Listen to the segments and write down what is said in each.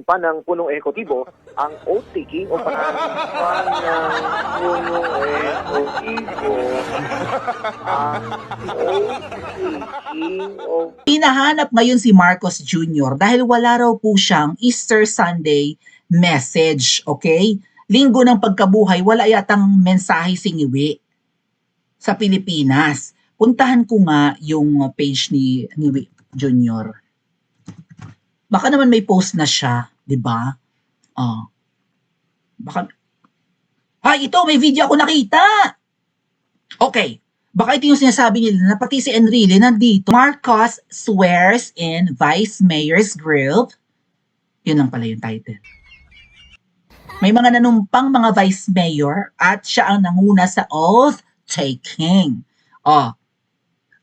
pa ng punong ehekutibo ang oath-taking o pag-aaralan ng punong ehekutibo ang oath-taking o Hinahanap ngayon si Marcos Jr. dahil wala raw po siyang Easter Sunday message, okay? Linggo ng pagkabuhay, wala yatang mensahe singiwi sa Pilipinas. Puntahan ko nga yung page ni Jr. Baka naman may post na siya, di ba? Baka... Ay, ito, may video ako nakita! Okay. Baka ito yung sinasabi nila na pati si Enrile nandito. Marcos swears in Vice Mayor's Grill. Yun lang pala yung title. May mga nanumpang mga Vice Mayor at siya ang nanguna sa oath-taking.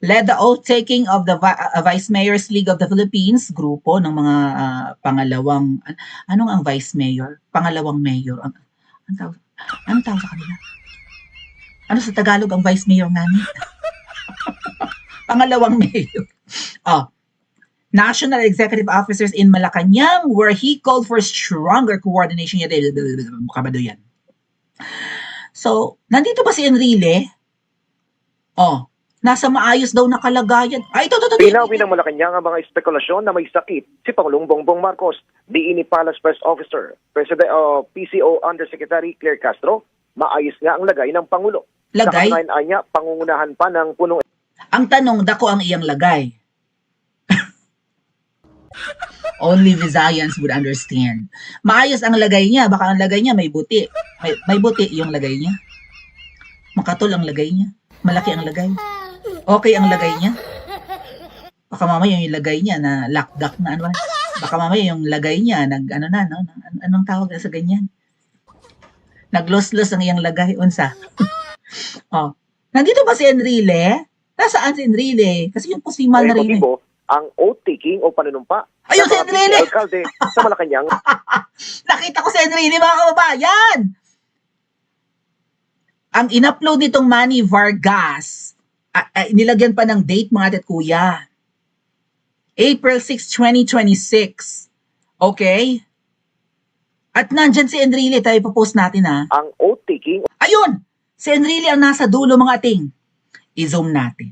Led the oath-taking of the Vice Mayor's League of the Philippines, grupo ng mga pangalawang, anong ang Vice Mayor? Pangalawang Mayor. Anong tawag sa kanila? Ano sa Tagalog ang Vice Mayor namin? Pangalawang Mayor. National Executive Officers in Malacanang where he called for stronger coordination. Kabado yan. So, nandito ba si Enrile? Nasa maayos daw na kalagayan. Ay, ito. Pinawin ng Malacanang ang mga espekulasyon na may sakit si Pangulong Bongbong Marcos. Diin ni Palace Press Officer, PCO Undersecretary Claire Castro, maayos nga ang lagay ng Pangulo. Lagay? Sa katunayan niya, pangungunahan pa ng punong... Ang tanong, dako ang iyang lagay. Only Visayans would understand. Maayos ang lagay niya. Baka ang lagay niya may buti. May buti yung lagay niya. Makatol ang lagay niya. Malaki ang lagay. Okay ang lagay niya. Baka mamaya yung lagay niya na lakdak na ano. Baka mamaya yung lagay niya anong tawag na sa ganyan? Naglos-los ang iyang lagay. Unsa? Nandito ba si Enrile? Nasaan si Enrile? Kasi yung posimal na rin. Ang oath-taking o panunumpa. Ayun si Enrile! Alkalde sa Malacanang. Nakita ko si Enrile, mga kababayan! Ang in-upload nitong Manny Vargas, nilagyan pa ng date mga tet kuya. April 6, 2026. Okay? At nandyan si Enrile, tayo ipopost natin Ang oath-taking. Ayun! Si Enrile ang nasa dulo mga ating. I-zoom natin.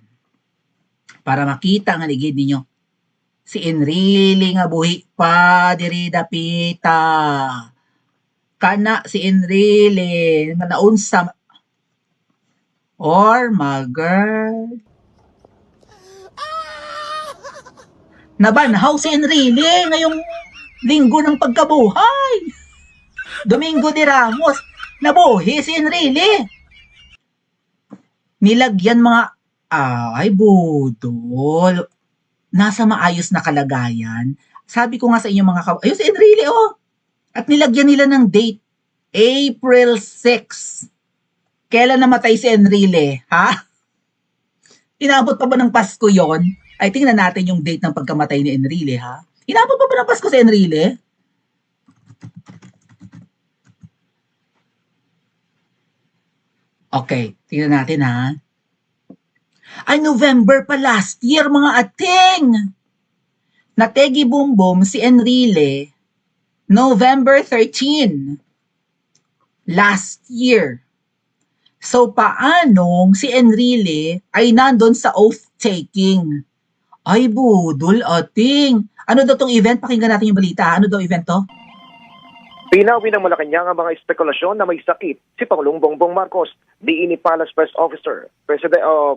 Para makita ang aligid ninyo. Si Enrile nga buhi pa, diri dapita. Kana si Enrile, nga naunsa. Or, my girl. Nabanhaw si Enrile ngayong linggo ng pagkabuhay. Domingo de Ramos. Nabuhi si Enrile. Nilagyan mga, ay budol. Nasa maayos na kalagayan. Sabi ko nga sa inyo mga ayun si Enrile At nilagyan nila ng date. April 6. Kailan namatay si Enrile? Inabot pa ba ng Pasko yon? Ay, tingnan natin yung date ng pagkamatay ni Enrile, Inabot pa ba ng Pasko si Enrile? Okay, tingnan natin Ay, November pa last year, mga ating! Nategi bumbum si Enrile, November 13. Last year. So, paanong si Enrile ay nandun sa oath-taking? Ay, budol, ating. Ano daw tong event? Pakinggan natin yung balita. Ano daw event to? Pinawin ng Malacanang ang mga espekulasyon na may sakit si Pangulong Bongbong Marcos. Diin ni Palace Press Officer,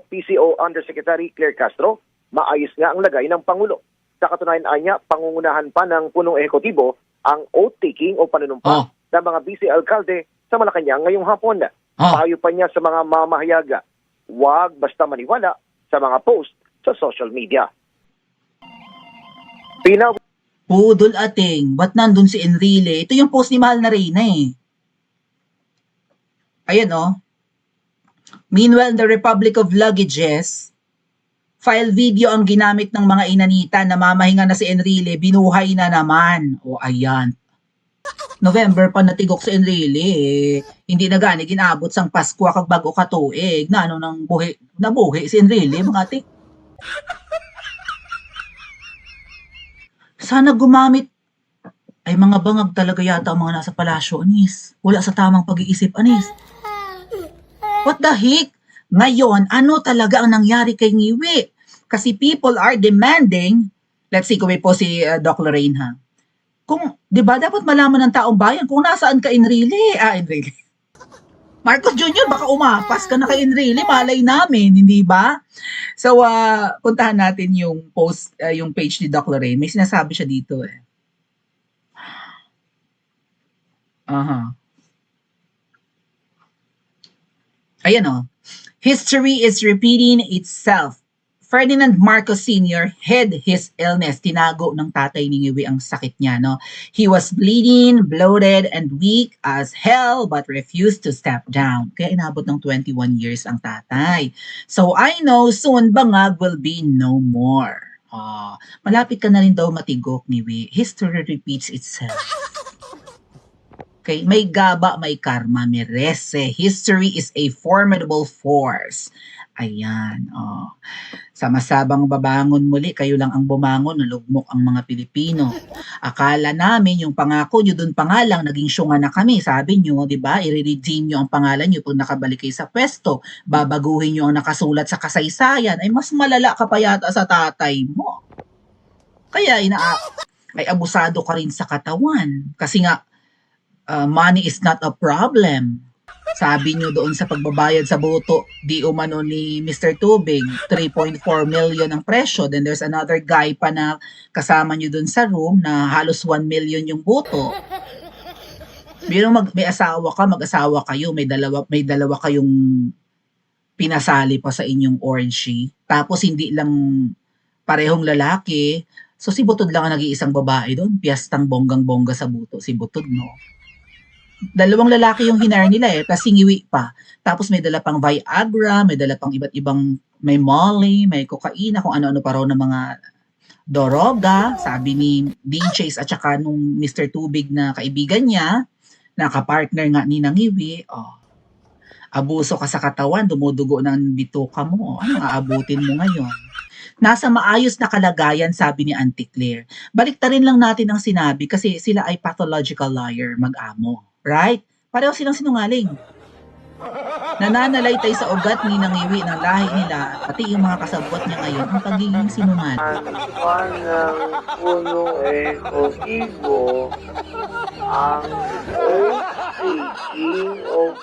PCO Undersecretary Claire Castro, maayos nga ang lagay ng Pangulo. Sa katunayan niya, pangungunahan pa ng punong ehekutibo ang oath-taking o panunumpa ng mga vice alkalde sa Malacanang ngayong hapon. Payo pa niya sa mga mamahayaga, huwag basta maniwala sa mga post sa social media. Budol ating, ba't nandun si Enrile? Ito yung post ni Mahal na Reyna Ayan Meanwhile, the Republic of Luggages, file video ang ginamit ng mga inanita na mamahinga na si Enrile, binuhay na naman. Ayan. November pa natigok si Enrile Hindi na gani ginabot sang Pasko kag bago ka tuig na nang nabuhi si Enrile mga ating. Sana gumamit Ay mga bangag talaga yata ang mga nasa palasyo, anis. Wala sa tamang pag-iisip, anis. What the heck? Ngayon, ano talaga ang nangyari kay Ngiwi? Kasi people are demanding, let's see kung may po si Doc Lorraine ha. Kung, di ba, dapat malaman ng taong bayan kung nasaan ka Enrile. Enrile. Marcos Jr., baka umapas ka na kay Enrile, malay namin, hindi ba? So, puntahan natin yung post, yung page ni Doc Lorraine. May sinasabi siya dito eh. Aha. Ayan o. History is repeating itself. Ferdinand Marcos Sr. hid his illness. Tinago ng tatay ni Ngiwi ang sakit niya. No? He was bleeding, bloated, and weak as hell but refused to step down. Kaya inabot ng 21 years ang tatay. So I know soon bangag will be no more. Malapit ka na rin daw matigok, Ngiwi. History repeats itself. Okay, may gaba, may karma, may rese. History is a formidable force. Ayan, Sama-sabang babangon muli, kayo lang ang bumangon, nalugmok ang mga Pilipino. Akala namin yung pangako nyo dun pa nga lang, naging syunga na kami. Sabi nyo, di ba, i-redeem nyo ang pangalan nyo pag nakabalik kayo sa pwesto. Babaguhin nyo ang nakasulat sa kasaysayan. Ay, mas malala ka pa yata sa tatay mo. Kaya, ay abusado ka rin sa katawan. Kasi nga, money is not a problem. Sabi nyo doon sa pagbabayad sa boto, di umano ni Mr. Tubig, 3.4 million ang presyo. Then there's another guy pa na kasama nyo doon sa room na halos 1 million yung boto. Biro may asawa ka, mag-asawa kayo, may dalawa kayong pinasali pa sa inyong orgy. Tapos hindi lang parehong lalaki. So si Butod lang ang nag-iisang babae doon. Piyastang bonggang-bongga sa buto. Si Butod, no? Dalawang lalaki yung hinar nila eh, tapos singiwi pa. Tapos may dala pang Viagra, may dala pang iba't ibang, may Molly, may kokaina, kung ano-ano pa raw ng mga doroga, sabi ni DJs at saka nung Mr. Tubig na kaibigan niya, na kapartner nga ni Nangiwi, abuso ka sa katawan, dumudugo ng bituka mo, ano aabutin mo ngayon? Nasa maayos na kalagayan, sabi ni Auntie Claire. Baliktarin lang natin ang sinabi kasi sila ay pathological liar, mag-amo. Right? Pareho silang sinungaling. Nananalaytay sa ugat ni Nangiwi ng lahi nila, pati yung mga kasabwat niya ngayon, ang pagiging sinungaling. Ang puno o ibo, ang oath taking of